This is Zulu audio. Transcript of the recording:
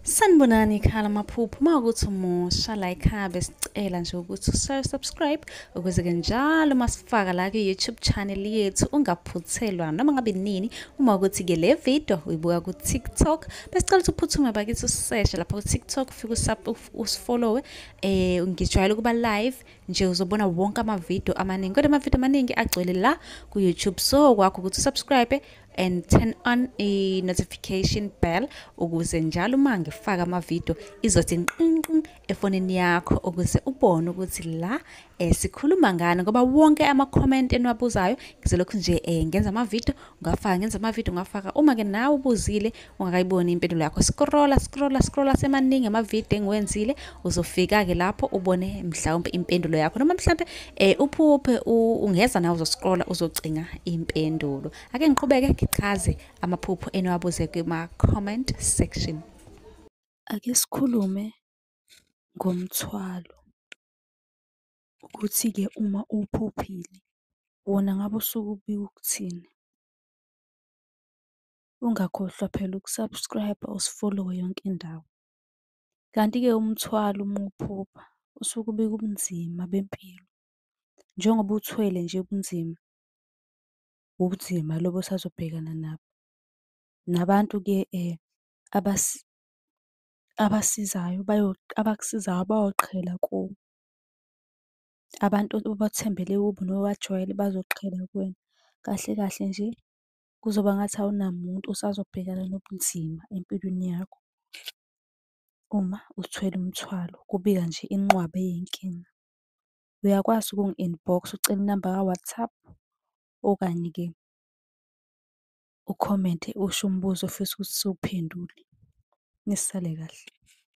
Sanibonani khala maphupho mawukuthi umusha la ekhaya besicela nje ukuthi subscribe ukuze-ke njalo masifaka la ku-YouTube channel yethu ungaphuthelwa noma ngabe nini. Uma ukuthi-ke le video uyibuka ku-TikTok besicela ukuthi uphuthume bakithi useshe lapha ku-TikTok ufike usifollowe. Ngijwayele ukuba live nje uzobona wonke amavidiyo amaningi, kodwa amavidiyo amaningi agcwele la ku-YouTube, so kwakho ukuthi usubscribe and turn on i-notification bell ukuze njalo uma ngifaka amavidiyo izothi nqinqi efonini yakho ukuze ubone ukuthi la sikhuluma ngani, ngoba wonke ama-comment eniwabuzayo ngizolokhu nje ngenza amavidiyo ngafaka. Uma-ke nawe ubuzile ungakayiboni impendulo yakho, scrolla semaningi amavidiyo engiwenzile uzofika-ke lapho ubone mhlawumbe impendulo yakho, noma mhlawumbe uphuphe ungeza nawe uzoscrolla uzocinga impendulo. Ake ngiqhubeke ngichaze amaphupho eniwabuze kuma-comment section. Ake sikhulume ngomthwalo ukuthi-ke uma uphuphile wona ngabe usuke ubika ukuthini. Ungakhohlwa phela ukusubscribe-a usifollowe yonke indawo. Kanti-ke umthwalo uma uphupha usuke ubika ubunzima bempilo. Njengoba uthwele nje ubunzima lobo osazobhekana nabo. Nabantu-ke abasizayo abakusizayo bayoqhela kuwe. Abantu obathembele kubo nobajwayele bazoqhela kuwena. Kahle kahle nje kuzoba ngathi awunamuntu osazobhekana nobunzima empilweni yakho. Uma uthwele umthwalo kubika nje inqwaba yey'nkinga. Uyakwazi ukungi-inbox ucele inamba ka-WhatsApp okanye-ke ukhomente usho umbuzo ofisa ukuthi siwuphendule. Nisale kahle.